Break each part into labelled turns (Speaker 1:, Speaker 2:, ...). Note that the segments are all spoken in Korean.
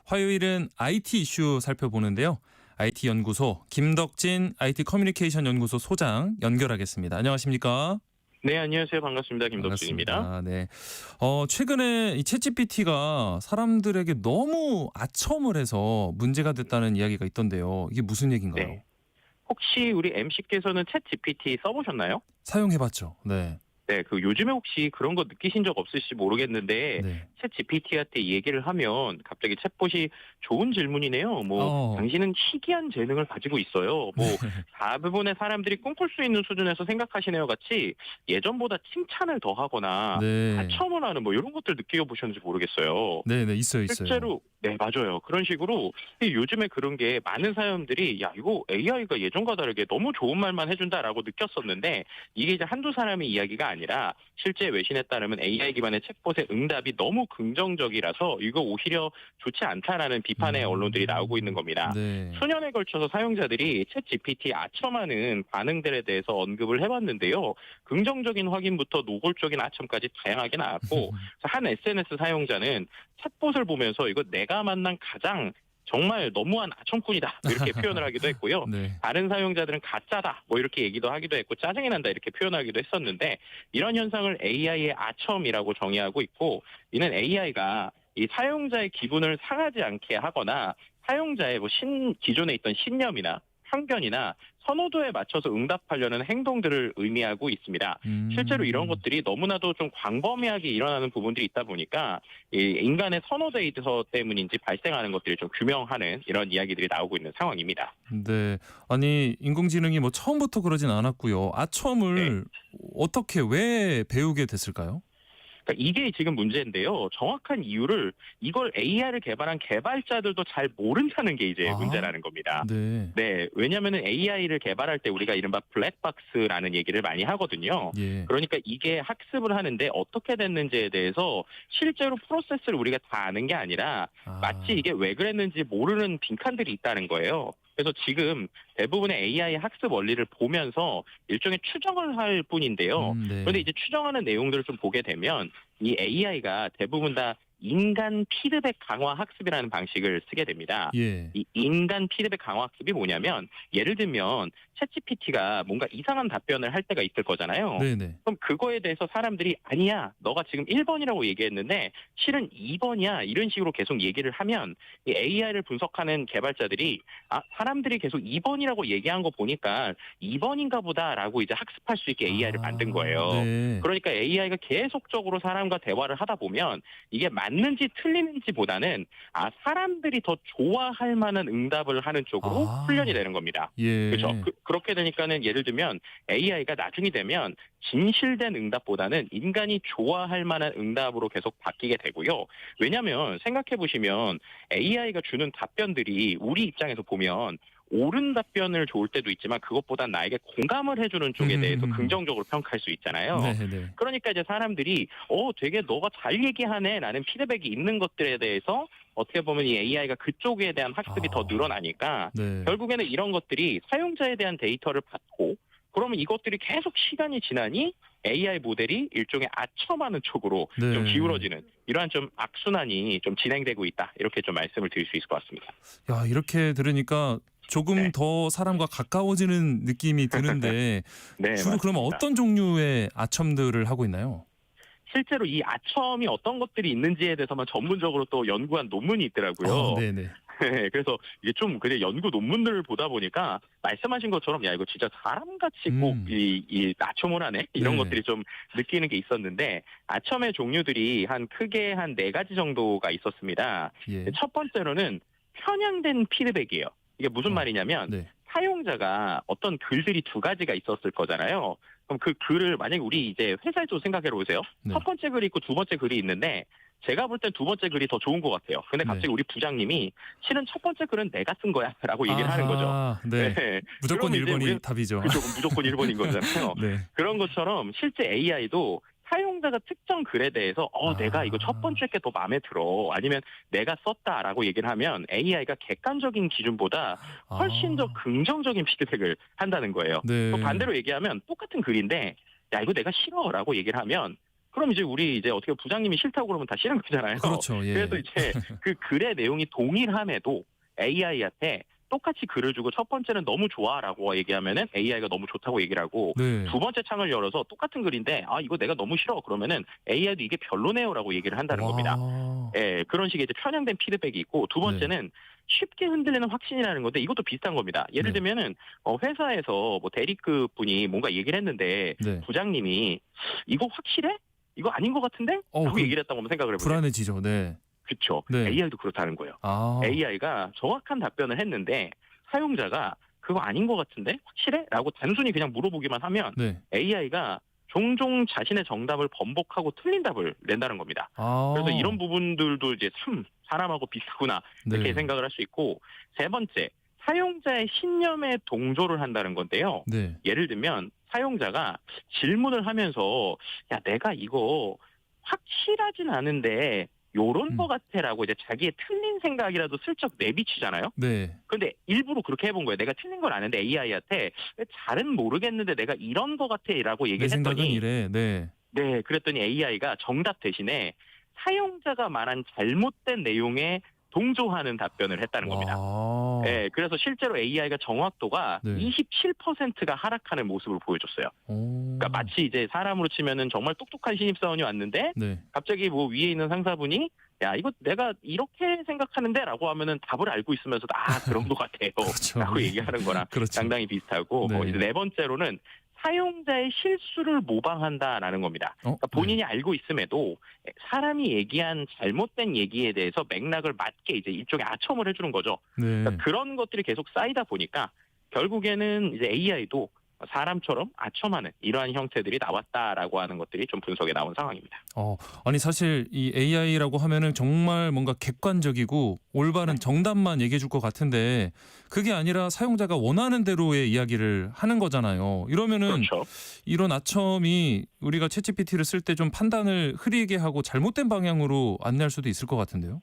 Speaker 1: 화요일은 IT 이슈 살펴보는데요. IT 연구소 김덕진 IT 커뮤니케이션 연구소 소장 연결하겠습니다. 안녕하십니까?
Speaker 2: 네, 안녕하세요. 반갑습니다. 김덕진입니다.
Speaker 1: 반갑습니다. 네. 최근에 이 챗GPT가 사람들에게 너무 아첨을 해서 문제가 됐다는 이야기가 있던데요. 이게 무슨 얘기인가요?
Speaker 2: 네. 혹시 우리 MC께서는 챗 GPT 써보셨나요?
Speaker 1: 사용해봤죠. 네.
Speaker 2: 네, 요즘에 혹시 그런 거 느끼신 적 없으실지 모르겠는데,
Speaker 1: 네.
Speaker 2: 챗 GPT한테 이 얘기를 하면 갑자기 챗봇이 좋은 질문이네요. 당신은 희귀한 재능을 가지고 있어요. 대부분의 사람들이 꿈꿀 수 있는 수준에서 생각하시네요 같이 예전보다 칭찬을 더 하거나,
Speaker 1: 네.
Speaker 2: 하첨을 하는 이런 것들 느껴보셨는지 모르겠어요.
Speaker 1: 네, 있어요.
Speaker 2: 실제로 네, 맞아요. 그런 식으로 요즘에 그런 게 많은 사람들이 야, 이거 AI가 예전과 다르게 너무 좋은 말만 해준다라고 느꼈었는데 이게 이제 한두 사람의 이야기가 아니라 실제 외신에 따르면 AI 기반의 챗봇의 응답이 너무 긍정적이라서 이거 오히려 좋지 않다라는 비판의 언론들이 나오고 있는 겁니다.
Speaker 1: 네.
Speaker 2: 수년에 걸쳐서 사용자들이 챗 GPT 아첨하는 반응들에 대해서 언급을 해봤는데요. 긍정적인 확인부터 노골적인 아첨까지 다양하게 나왔고 한 SNS 사용자는 챗봇을 보면서 이거 내가 만난 가장 정말 너무한 아첨꾼이다 이렇게 표현을 하기도 했고요.
Speaker 1: 네.
Speaker 2: 다른 사용자들은 가짜다 이렇게 얘기도 하기도 했고 짜증이 난다 이렇게 표현하기도 했었는데 이런 현상을 AI의 아첨이라고 정의하고 있고 이는 AI가 이 사용자의 기분을 상하지 않게 하거나 사용자의 기존에 있던 신념이나 편견이나 선호도에 맞춰서 응답하려는 행동들을 의미하고 있습니다. 실제로 이런 것들이 너무나도 좀 광범위하게 일어나는 부분들이 있다 보니까 이 인간의 선호 데이터 때문인지 발생하는 것들이 좀 규명하는 이런 이야기들이 나오고 있는 상황입니다.
Speaker 1: 네. 아니 인공지능이 처음부터 그러진 않았고요. 아첨을 어떻게 왜 배우게 됐을까요?
Speaker 2: 그러니까 이게 지금 문제인데요. 정확한 이유를 이걸 AI를 개발한 개발자들도 잘 모른다는 게 이제 문제라는 겁니다.
Speaker 1: 네.
Speaker 2: 네, 왜냐하면 AI를 개발할 때 우리가 이른바 블랙박스라는 얘기를 많이 하거든요.
Speaker 1: 예.
Speaker 2: 그러니까 이게 학습을 하는데 어떻게 됐는지에 대해서 실제로 프로세스를 우리가 다 아는 게 아니라 마치 이게 왜 그랬는지 모르는 빈칸들이 있다는 거예요. 그래서 지금 대부분의 AI 학습 원리를 보면서 일종의 추정을 할 뿐인데요.
Speaker 1: 네.
Speaker 2: 그런데 이제 추정하는 내용들을 좀 보게 되면 이 AI가 대부분 다 인간 피드백 강화 학습이라는 방식을 쓰게 됩니다.
Speaker 1: 예.
Speaker 2: 이 인간 피드백 강화 학습이 뭐냐면 예를 들면 챗GPT가 뭔가 이상한 답변을 할 때가 있을 거잖아요.
Speaker 1: 네네.
Speaker 2: 그럼 그거에 대해서 사람들이 아니야 너가 지금 1번이라고 얘기했는데 실은 2번이야 이런 식으로 계속 얘기를 하면 이 AI를 분석하는 개발자들이 사람들이 계속 2번이라고 얘기한 거 보니까 2번인가 보다라고 이제 학습할 수 있게 AI를 만든 거예요.
Speaker 1: 네.
Speaker 2: 그러니까 AI가 계속적으로 사람과 대화를 하다 보면 이게 맞는지 틀리는지보다는 사람들이 더 좋아할 만한 응답을 하는 쪽으로 훈련이 되는 겁니다.
Speaker 1: 예.
Speaker 2: 그렇죠. 그렇게 되니까는 예를 들면 AI가 나중이 되면 진실된 응답보다는 인간이 좋아할 만한 응답으로 계속 바뀌게 되고요. 왜냐하면 생각해 보시면 AI가 주는 답변들이 우리 입장에서 보면 옳은 답변을 좋을 때도 있지만 그것보다 나에게 공감을 해주는 쪽에 대해서 긍정적으로 평가할 수 있잖아요.
Speaker 1: 네.
Speaker 2: 그러니까 이제 사람들이 되게 너가 잘 얘기하네 라는 피드백이 있는 것들에 대해서 어떻게 보면 이 AI가 그쪽에 대한 학습이 더 늘어나니까 결국에는 이런 것들이 사용자에 대한 데이터를 받고 그러면 이것들이 계속 시간이 지나니 AI 모델이 일종의 아첨하는 쪽으로 좀 기울어지는 이러한 좀 악순환이 좀 진행되고 있다. 이렇게 좀 말씀을 드릴 수 있을 것 같습니다.
Speaker 1: 야, 이렇게 들으니까 조금 더 사람과 가까워지는 느낌이 드는데
Speaker 2: 네,
Speaker 1: 주로
Speaker 2: 맞습니다.
Speaker 1: 그러면 어떤 종류의 아첨들을 하고 있나요?
Speaker 2: 실제로 이 아첨이 어떤 것들이 있는지에 대해서만 전문적으로 또 연구한 논문이 있더라고요.
Speaker 1: 네네.
Speaker 2: 네, 그래서 이게 좀 그냥 연구 논문들을 보다 보니까 말씀하신 것처럼 야 이거 진짜 사람같이 꼭 이 아첨을 하네 이런 것들이 좀 느끼는 게 있었는데 아첨의 종류들이 크게 한 4가지 정도가 있었습니다.
Speaker 1: 예.
Speaker 2: 첫 번째로는 편향된 피드백이에요. 이게 무슨 말이냐면 사용자가 어떤 글들이 2가지가 있었을 거잖아요. 그럼 그 글을 만약에 우리 이제 회사에서 생각해 보세요. 첫 번째 글이 있고 2번째 글이 있는데 제가 볼 땐 2번째 글이 더 좋은 것 같아요. 근데 갑자기 우리 부장님이 실은 첫 번째 글은 내가 쓴 거야 라고 얘기를 하는 거죠.
Speaker 1: 네. 무조건 1번이 답이죠.
Speaker 2: 그렇죠. 무조건 1번인 거잖아요. 그런 것처럼 실제 AI도 사용자가 특정 글에 대해서 내가 이거 첫 번째 게 더 마음에 들어 아니면 내가 썼다라고 얘기를 하면 AI가 객관적인 기준보다 훨씬 더 긍정적인 피드백을 한다는 거예요. 또 반대로 얘기하면 똑같은 글인데 야 이거 내가 싫어라고 얘기를 하면 그럼 이제 우리 이제 어떻게 부장님이 싫다고 그러면 다 싫은 거잖아요.
Speaker 1: 그렇죠. 예.
Speaker 2: 그래서 이제 그 글의 내용이 동일함에도 AI한테 똑같이 글을 주고 첫 번째는 너무 좋아라고 얘기하면은 AI가 너무 좋다고 얘기를 하고
Speaker 1: 네.
Speaker 2: 두 번째 창을 열어서 똑같은 글인데 이거 내가 너무 싫어 그러면은 AI도 이게 별로네요라고 얘기를 한다는 겁니다.
Speaker 1: 와.
Speaker 2: 예, 그런 식의 이제 편향된 피드백이 있고 두 번째는 쉽게 흔들리는 확신이라는 건데 이것도 비슷한 겁니다. 예를
Speaker 1: 네.
Speaker 2: 들면은 회사에서 뭐 대리급 분이 뭔가 얘기를 했는데
Speaker 1: 네.
Speaker 2: 부장님이 이거 확실해? 이거 아닌 것 같은데? 라고 얘기를 했다고 한번 생각을 해보세요.
Speaker 1: 불안해지죠. 네.
Speaker 2: 그렇죠.
Speaker 1: 네.
Speaker 2: AI도 그렇다는 거예요.
Speaker 1: 아.
Speaker 2: AI가 정확한 답변을 했는데 사용자가 그거 아닌 것 같은데 확실해? 라고 단순히 그냥 물어보기만 하면
Speaker 1: 네.
Speaker 2: AI가 종종 자신의 정답을 번복하고 틀린 답을 낸다는 겁니다.
Speaker 1: 아.
Speaker 2: 그래서 이런 부분들도 이제 참 사람하고 비슷구나 이렇게
Speaker 1: 네.
Speaker 2: 생각을 할 수 있고 세 번째 사용자의 신념에 동조를 한다는 건데요.
Speaker 1: 네.
Speaker 2: 예를 들면 사용자가 질문을 하면서 야 내가 이거 확실하진 않은데 요런 거 같아라고 이제 자기의 틀린 생각이라도 슬쩍 내비치잖아요.
Speaker 1: 네.
Speaker 2: 근데 일부러 그렇게 해본 거예요. 내가 틀린 걸 아는데 AI한테 잘은 모르겠는데 내가 이런 거 같아라고
Speaker 1: 내
Speaker 2: 얘기를
Speaker 1: 생각은
Speaker 2: 했더니
Speaker 1: 이래. 네.
Speaker 2: 네, 그랬더니 AI가 정답 대신에 사용자가 말한 잘못된 내용에 동조하는 답변을 했다는 겁니다.
Speaker 1: 와.
Speaker 2: 네, 그래서 실제로 AI가 정확도가
Speaker 1: 네.
Speaker 2: 27%가 하락하는 모습을 보여줬어요.
Speaker 1: 오.
Speaker 2: 그러니까 마치 이제 사람으로 치면은 정말 똑똑한 신입사원이 왔는데
Speaker 1: 네.
Speaker 2: 갑자기 뭐 위에 있는 상사분이 야 이거 내가 이렇게 생각하는데라고 하면은 답을 알고 있으면서도 그런 것 같아요.
Speaker 1: 그렇죠.
Speaker 2: 라고 얘기하는 거랑
Speaker 1: 그렇죠.
Speaker 2: 상당히 비슷하고
Speaker 1: 네.
Speaker 2: 이제 네 번째로는 사용자의 실수를 모방한다라는 겁니다. 그러니까 본인이 알고 있음에도 사람이 얘기한 잘못된 얘기에 대해서 맥락을 맞게 이제 일종의 아첨을 해주는 거죠.
Speaker 1: 네.
Speaker 2: 그러니까 그런 것들이 계속 쌓이다 보니까 결국에는 이제 AI도 사람처럼 아첨하는 이러한 형태들이 나왔다라고 하는 것들이 좀 분석에 나온 상황입니다.
Speaker 1: 아니 사실 이 AI라고 하면은 정말 뭔가 객관적이고 올바른 정답만 얘기해 줄 것 같은데 그게 아니라 사용자가 원하는 대로의 이야기를 하는 거잖아요. 이러면은
Speaker 2: 그렇죠.
Speaker 1: 이런 아첨이 우리가 챗GPT를 쓸 때 좀 판단을 흐리게 하고 잘못된 방향으로 안내할 수도 있을 것 같은데요.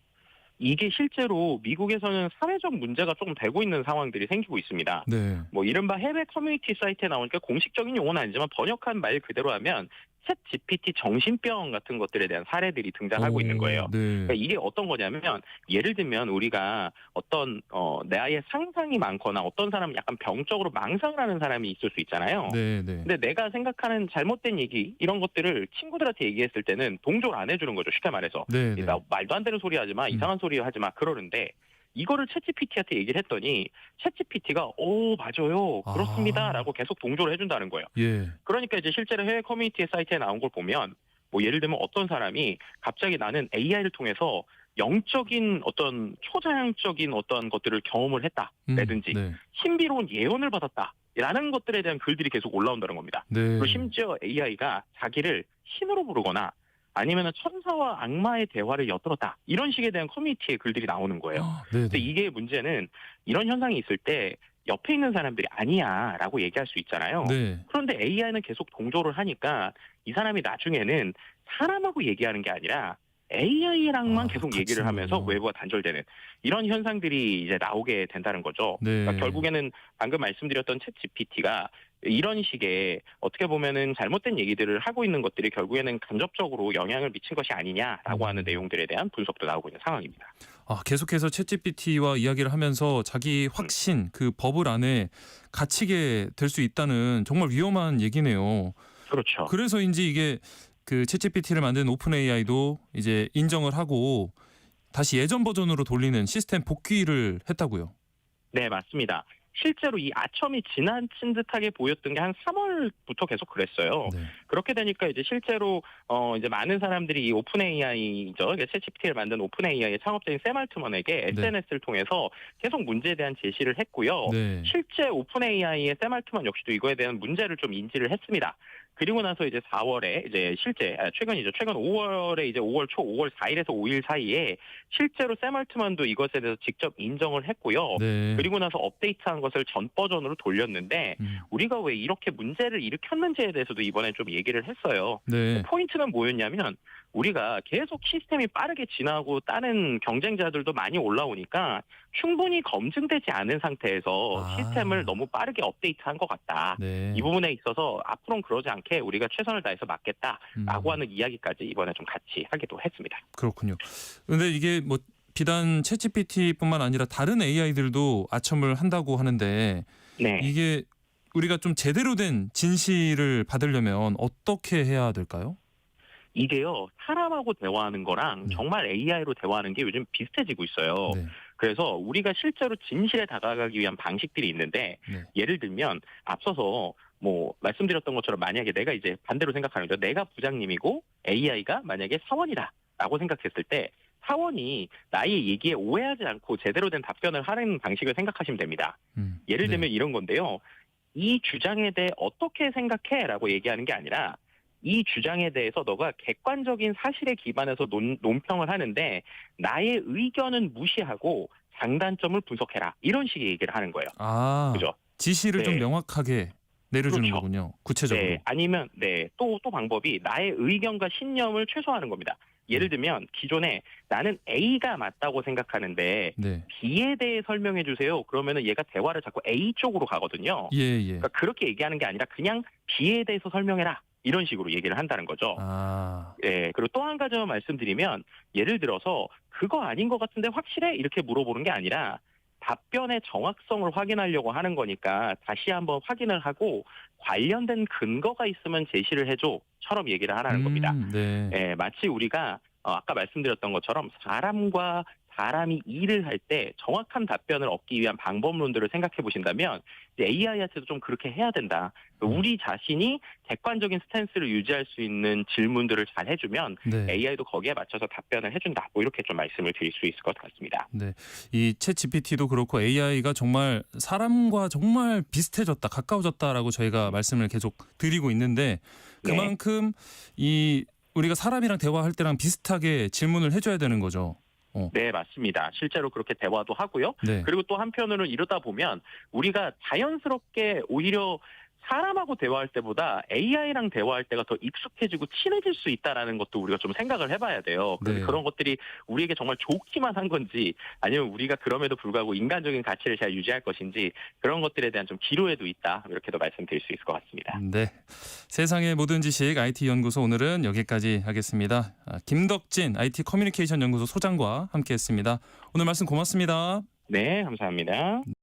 Speaker 2: 이게 실제로 미국에서는 사회적 문제가 조금 되고 있는 상황들이 생기고 있습니다.
Speaker 1: 네.
Speaker 2: 뭐 이른바 해외 커뮤니티 사이트에 나오니까 공식적인 용어는 아니지만 번역한 말 그대로 하면 챗 GPT 정신병 같은 것들에 대한 사례들이 등장하고 있는 거예요.
Speaker 1: 네.
Speaker 2: 그러니까 이게 어떤 거냐면 예를 들면 우리가 어떤 나의 상상이 많거나 어떤 사람은 약간 병적으로 망상을 하는 사람이 있을 수 있잖아요.
Speaker 1: 네. 네.
Speaker 2: 근데 내가 생각하는 잘못된 얘기 이런 것들을 친구들한테 얘기했을 때는 동조를 안 해주는 거죠. 쉽게 말해서.
Speaker 1: 네. 네.
Speaker 2: 나 말도 안 되는 소리 하지 마. 이상한 소리 하지 마. 그러는데 이거를 챗GPT한테 얘기를 했더니 챗GPT가 맞아요. 그렇습니다라고 계속 동조를 해준다는 거예요.
Speaker 1: 예.
Speaker 2: 그러니까 이제 실제로 해외 커뮤니티 사이트에 나온 걸 보면 뭐 예를 들면 어떤 사람이 갑자기 나는 AI를 통해서 영적인 어떤 초자연적인 어떤 것들을 경험을 했다라든지
Speaker 1: 네.
Speaker 2: 신비로운 예언을 받았다라는 것들에 대한 글들이 계속 올라온다는 겁니다.
Speaker 1: 네.
Speaker 2: 그리고 심지어 AI가 자기를 신으로 부르거나 아니면 천사와 악마의 대화를 엿들었다 이런 식에 대한 커뮤니티의 글들이 나오는 거예요.
Speaker 1: 네.
Speaker 2: 근데 이게 문제는 이런 현상이 있을 때 옆에 있는 사람들이 아니야라고 얘기할 수 있잖아요.
Speaker 1: 네.
Speaker 2: 그런데 AI는 계속 동조를 하니까 이 사람이 나중에는 사람하고 얘기하는 게 아니라 AI랑만 계속
Speaker 1: 같이
Speaker 2: 얘기를 하면서
Speaker 1: 있는군요.
Speaker 2: 외부와 단절되는 이런 현상들이 이제 나오게 된다는 거죠.
Speaker 1: 네.
Speaker 2: 그러니까 결국에는 방금 말씀드렸던 챗 GPT가 이런 식의 어떻게 보면은 잘못된 얘기들을 하고 있는 것들이 결국에는 간접적으로 영향을 미친 것이 아니냐라고 하는 내용들에 대한 분석도 나오고 있는 상황입니다.
Speaker 1: 계속해서 챗GPT와 이야기를 하면서 자기 확신 그 버블 안에 갇히게 될 수 있다는 정말 위험한 얘기네요.
Speaker 2: 그렇죠.
Speaker 1: 그래서인지 이게 그 챗GPT를 만든 오픈 AI도 이제 인정을 하고 다시 예전 버전으로 돌리는 시스템 복귀를 했다고요.
Speaker 2: 네, 맞습니다. 실제로 이 아첨이 지나친 듯하게 보였던 게 한 3월부터 계속 그랬어요.
Speaker 1: 네.
Speaker 2: 그렇게 되니까 이제 실제로 이제 많은 사람들이 이 오픈 AI죠, 챗GPT를 만든 오픈 AI의 창업자인 샘 알트먼에게 SNS를 통해서 계속 문제에 대한 제시를 했고요.
Speaker 1: 네.
Speaker 2: 실제 오픈 AI의 샘 알트먼 역시도 이거에 대한 문제를 좀 인지를 했습니다. 그리고 나서 이제 4월에 이제 최근 5월에 이제 5월 초 5월 4일에서 5일 사이에 실제로 샘 알트먼도 이것에 대해서 직접 인정을 했고요.
Speaker 1: 네.
Speaker 2: 그리고 나서 업데이트한 것을 전 버전으로 돌렸는데 우리가 왜 이렇게 문제를 일으켰는지에 대해서도 이번에 좀 얘기를 했어요.
Speaker 1: 네.
Speaker 2: 포인트는 뭐였냐면 우리가 계속 시스템이 빠르게 진화하고 다른 경쟁자들도 많이 올라오니까 충분히 검증되지 않은 상태에서
Speaker 1: 아.
Speaker 2: 시스템을 너무 빠르게 업데이트한 것 같다.
Speaker 1: 네.
Speaker 2: 이 부분에 있어서 앞으로는 그러지 않게 우리가 최선을 다해서 막겠다라고 하는 이야기까지 이번에 좀 같이 하기도 했습니다.
Speaker 1: 그렇군요. 근데 이게 뭐 비단 챗GPT뿐만 아니라 다른 AI들도 아첨을 한다고 하는데
Speaker 2: 네.
Speaker 1: 이게 우리가 좀 제대로 된 진실을 받으려면 어떻게 해야 될까요?
Speaker 2: 이게요, 사람하고 대화하는 거랑
Speaker 1: 네.
Speaker 2: 정말 AI로 대화하는 게 요즘 비슷해지고 있어요.
Speaker 1: 네.
Speaker 2: 그래서 우리가 실제로 진실에 다가가기 위한 방식들이 있는데,
Speaker 1: 네.
Speaker 2: 예를 들면 앞서서 뭐 말씀드렸던 것처럼 만약에 내가 이제 반대로 생각하는 거죠. 내가 부장님이고 AI가 만약에 사원이다라고 생각했을 때 사원이 나의 얘기에 오해하지 않고 제대로 된 답변을 하는 방식을 생각하시면 됩니다. 예를
Speaker 1: 네.
Speaker 2: 들면 이런 건데요. 이 주장에 대해 어떻게 생각해? 라고 얘기하는 게 아니라 이 주장에 대해서 너가 객관적인 사실에 기반해서 논평을 하는데 나의 의견은 무시하고 장단점을 분석해라. 이런 식의 얘기를 하는 거예요.
Speaker 1: 아,
Speaker 2: 그죠?
Speaker 1: 지시를 좀
Speaker 2: 네.
Speaker 1: 명확하게 내려주는
Speaker 2: 그렇죠.
Speaker 1: 거군요. 구체적으로.
Speaker 2: 네, 아니면 또 방법이 나의 의견과 신념을 최소화하는 겁니다. 예를 들면 기존에 나는 A가 맞다고 생각하는데
Speaker 1: 네.
Speaker 2: B에 대해 설명해 주세요. 그러면은 얘가 대화를 자꾸 A 쪽으로 가거든요.
Speaker 1: 예, 예.
Speaker 2: 그러니까 그렇게 얘기하는 게 아니라 그냥 B에 대해서 설명해라. 이런 식으로 얘기를 한다는 거죠.
Speaker 1: 아.
Speaker 2: 예, 그리고 또 한 가지만 말씀드리면 예를 들어서 그거 아닌 것 같은데 확실해? 이렇게 물어보는 게 아니라 답변의 정확성을 확인하려고 하는 거니까 다시 한번 확인을 하고 관련된 근거가 있으면 제시를 해줘처럼 얘기를 하라는 겁니다.
Speaker 1: 네.
Speaker 2: 예, 마치 우리가 아까 말씀드렸던 것처럼 사람과 사람이 일을 할 때 정확한 답변을 얻기 위한 방법론들을 생각해 보신다면 AI한테도 좀 그렇게 해야 된다. 우리 자신이 객관적인 스탠스를 유지할 수 있는 질문들을 잘 해주면
Speaker 1: 네.
Speaker 2: AI도 거기에 맞춰서 답변을 해준다. 뭐 이렇게 좀 말씀을 드릴 수 있을 것 같습니다.
Speaker 1: 네. 이 챗 GPT도 그렇고 AI가 정말 사람과 정말 비슷해졌다, 가까워졌다라고 저희가 말씀을 계속 드리고 있는데 그만큼 이 우리가 사람이랑 대화할 때랑 비슷하게 질문을 해줘야 되는 거죠.
Speaker 2: 네, 맞습니다. 실제로 그렇게 대화도 하고요.
Speaker 1: 네.
Speaker 2: 그리고 또 한편으로는 이러다 보면 우리가 자연스럽게 오히려 사람하고 대화할 때보다 AI랑 대화할 때가 더 익숙해지고 친해질 수 있다라는 것도 우리가 좀 생각을 해봐야 돼요.
Speaker 1: 네.
Speaker 2: 그런 것들이 우리에게 정말 좋기만 한 건지 아니면 우리가 그럼에도 불구하고 인간적인 가치를 잘 유지할 것인지 그런 것들에 대한 좀 기로에도 있다. 이렇게도 말씀드릴 수 있을 것 같습니다.
Speaker 1: 네. 세상의 모든 지식 IT 연구소 오늘은 여기까지 하겠습니다. 김덕진 IT 커뮤니케이션 연구소 소장과 함께했습니다. 오늘 말씀 고맙습니다.
Speaker 2: 네, 감사합니다.